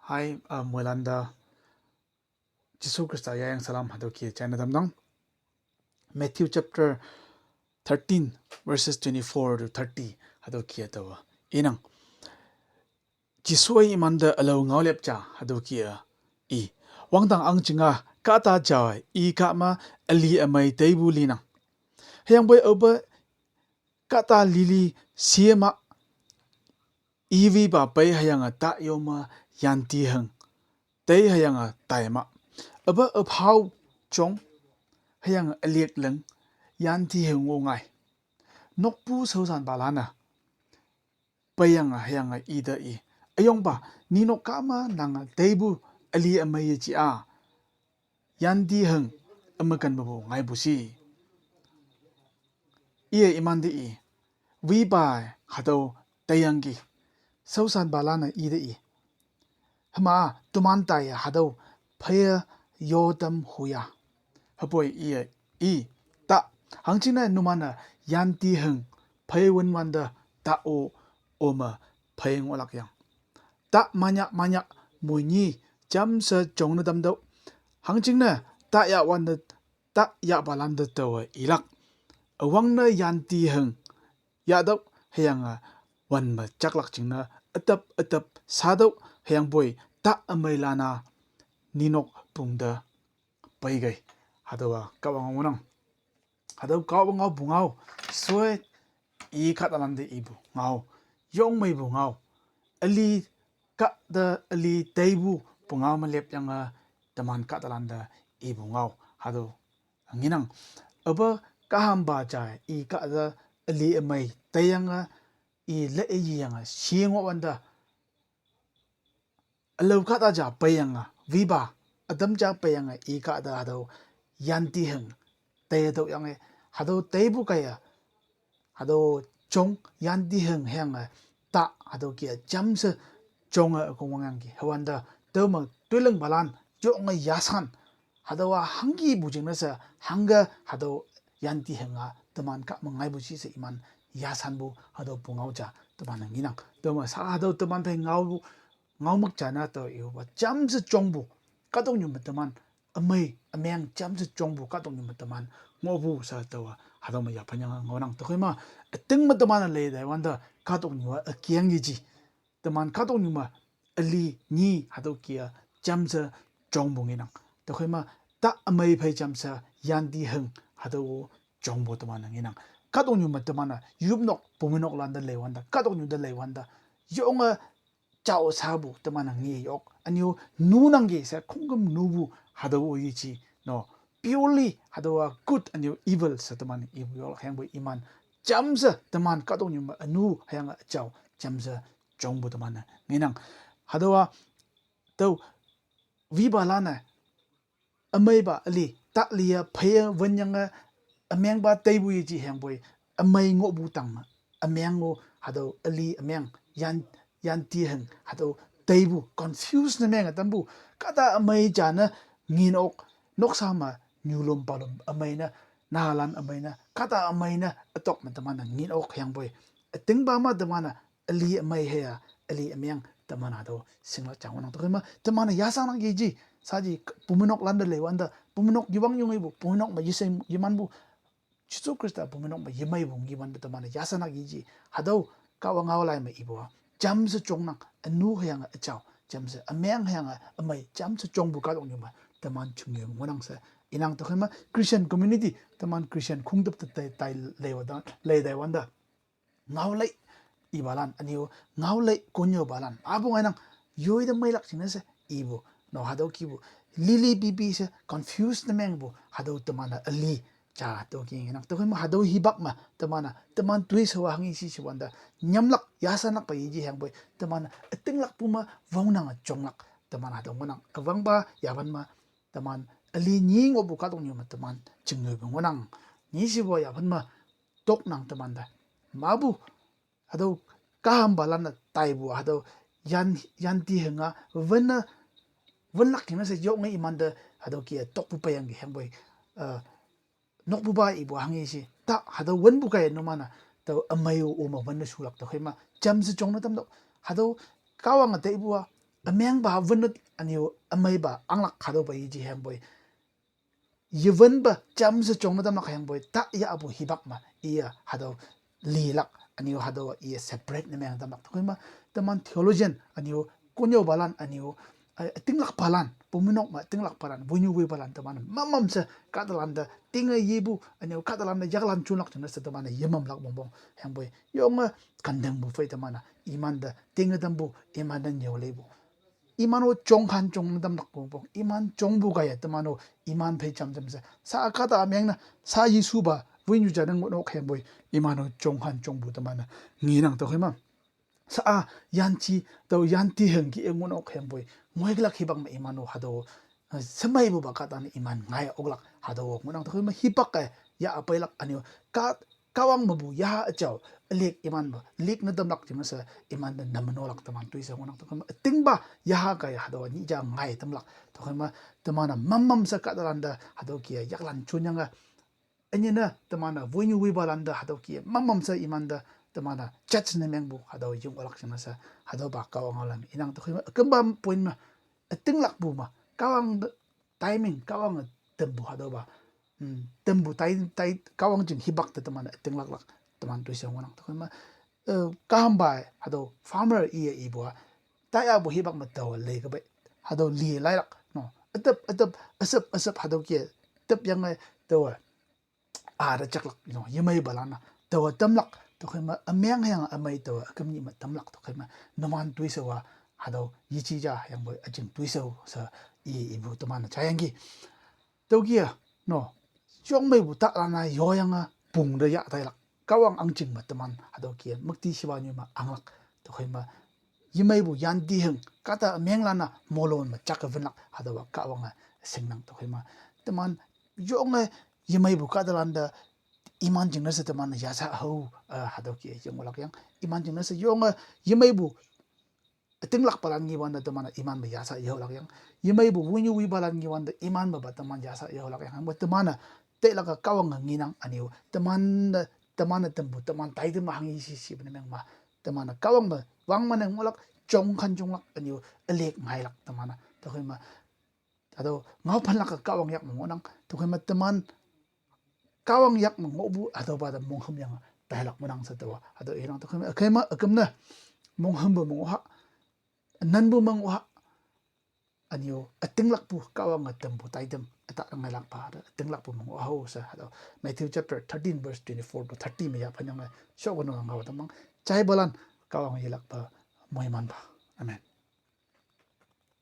Hai Mulanda Jisu Krista yang salam hadoki China damdang Matthew chapter 13 verses 24 to 30 hadoki atawa inang Jisui imanda alo ngawlep cha hadoki I wangdang ang chinga kata jawai I kama ali amai teibu linang hayang boy oba kata lili siema iwi ba pai hayang ta yoma yanti hang tei hayang taima aba hau chong hayang aliek lang yanti hang wo ngai nokpu sosan balana payang hayang ida I ayong ba nino kama nang teibu ali amai chi a yanti hang amakan babu ngai busi ie imandi I wi bai hado tayangi sosan balana ida I hama tumantai hado phaya yodam huya hapoi ie I ta hangchina numana yanti hang phai wanda ta oma phayeng olak yang ta manya munyi jamsa chongna damdo hangchingna ta ya wanda ta ya balanda tawa ilak awangna yanti hang ya dau hayanga wanma chaklak chingna atap sadau hayang boy ta amailana ninok pungda paigai hadawa kawang ngonang hadaw kawang ngau bungau soe I katalande ibu ngau yong mai bu ngau ali ka da ali teibu pungau malep yang teman katalanda ibu ngau hadaw nginang aba kaham ba ja I ka da ali mai tayanga I le yang siengo wanda alo kata ja payanga viba adam ja payanga I ka da hadaw yanti hang tayado yang hadaw teibu kaya hado chong yanti hang ta hado kia jamse chong kongwangi hawanda tama tulang balan yong yasan hadawa hangi bujingnasa hanga hado yanti hanga teman ka mengai busi se iman yasan bu hado pungauja teman nginang tama sa hado teman pe ngau mak jana to yoba jamse chongbu kadong nyum teman amai ameng jamse chongbu kadong nyum teman ngobu sa tawa hado ma yapanyang ngonang to khema ting ma teman le dai wanda kadong nyua akiangiji teman kadong nyuma ali ni hado kia jamse chongbu nginang to khema ta amai phai jamsa yanti hang hado chongbu teman nginang kadong nyuma teman yubnok puminok landa le wanda kadong nyu da le wanda yonga chao sabu temana ngi yok anyo nunangge sa khungum nubu hadawo yichi no purely hadawa good anyo evil sa teman ibu yok hangbo iman jamsa teman kadong nyum anu hayanga chao jamsa jongbu teman nginang hadawa to vibalana amaiba ali taklia phaya wanyanga amengba teibu yichi hangbo amai ngobu tang amengo hado ali ameng yanti hang hado teibu confused na menga tambu kata amai jana nginok noksama nyulom palom amaina nahalan amaina kata amaina atok mantamana nginok hyangboy tingba ma tamana ali amai heya ali amyang tamana do singla changwana to ma tamana yasana geji saji pumunok landa lewanda pumunok yubang yungibu pumunok ma yisem yimanbu Jisu Krista pumunok ma yimai bungi wanda tamana yasana geji hado kawangawlai ma ibo jamse chongnang anu hayang achao jamse ameng hayang amai jamse chongbu ka dong nyuma taman chungye ngonang sa inang to khema Christian community taman Christian khungdup tai lewada leidai wanda ngawlai ibalan aniyo ngawlai konyo balan abu ngang yoida mailak sinase ibo no hado kibu lili bibi se confused na mengbu hado tamana ali cha to king nak to khema hado hibak ma taman twist wa hangi si wanda nyamlak yasanak pa yiji hang boy taman atinglak puma waunang chonglak taman hado ngonang awangba yaban ma taman ali nying obu ka dong nyuma taman chingnoy ngonang ni si bo yaban ma tok nang taman da mabu hado kaham balana taibu hado yanti hanga wanlak kina se yok ngai imanda hado kia tok pu payang gi hang boy nokbu ba ibu hangi si ta hado wanbu kay no mana to amayo o ma wanna sulak to khema jamse chongna tamdo hado kawang ate ibu ameng ba vunut aniu amai ba anglak khado ba ji hem boy yevun ba cham se chong madam khayang boy ta ya abu hibak ma iya hado lilak aniu hado iya separate ne meng damak thoi ma taman theologian aniu kunyo balan aniu tinglak palan puminok ma tinglak palan bunyu wi balan taman mamam se kadalanda tinga yibu aniu kadalanda jaglan chunlak chuna se taman yemam lak bongbong hem boy yonga kandang bu fai tamana imanda tinga dambu imanda nyole 이만호 종한 종담 낙보고 이만 종부가야 때만호 이만 배점점서 사카다 맹나 사이수바 부인주자는 뭐 해보이 이만호 종한 종부도만 니랑 또 해만 사 양치 또 양티 흥기 응원오 해보이 뭐이글락 희박 이만호 하도 스마이부 바카다는 이만 나야 오글락 하도 뭐랑 또 해만 희박가 야 아빠일락 아니요 까 kawang mabu ya ajaw lik iman ba lik na damlak ti masa iman na namanolak taman tuisa ngonang to kama tingba ya ka ya hado ni ja ngai tamlak to kama tamana mamam sa kadalanda hado kia yaklan chunyanga anyina tamana voinyu wibalanda hado kia mamam sa imanda tamana chats na mengbu hado yung olak sa hado ba kawang alam inang to kama kamba point ma tinglak bu ma kawang timing kawang tembu hado ba tembu tai kawang jing hibak te teman tinglak lak teman tu siang wanang to ma kahamba hado farmer ia ibo tai abu hibak ma taw le ka be hado li lai lak no atap asap hado ke tap yang taw da chaklak no yemai balana taw tamlak to ma amyang yang amai taw kamni ma tamlak to ma naman tu sewa hado yichi ja yang boy ajing tu sa ibu teman chayangi tawgia no chong mai bu ta lana yoyanga pung da ya tai lak kawang angjing ma taman hado kia mukti siwani ma anglak to khema yimai bu yan di heng kata menglana molon ma chak venlak hado wa kawanga singnang to khema taman yonga yimai bu kata landa iman jing nasa taman ya sa ho hado kia yongolak yang iman jing nasa yonga yimai bu tinglak palan ngi wanda taman iman ma ya sa yolak yang yimai bu wunyu wi balan ngi wanda iman ma ba taman ya sa yolak yang mo tamana te laka kawang nginang aniu teman tembu teman tai de mahangi si beneng ma temana kawang ba wang maneng molak jong kan jonglak aniu elek ngai lak temana to khema ado ngau phan lak kawang yak monang to khema teman kawang yak ngobu ado ba da mongham yang tai lak monang sa to ado irang to khema akamna mongham ba mongha nan bu mongha aniu atinglak pu kawang tembu tai dem ta ngai lak pa tinglak pu mo ho sa hado Matthew chapter 13 verse 24 to 30 me ya phanyang shogono ngau tamang chai balan kawang yelak pa moiman ba amen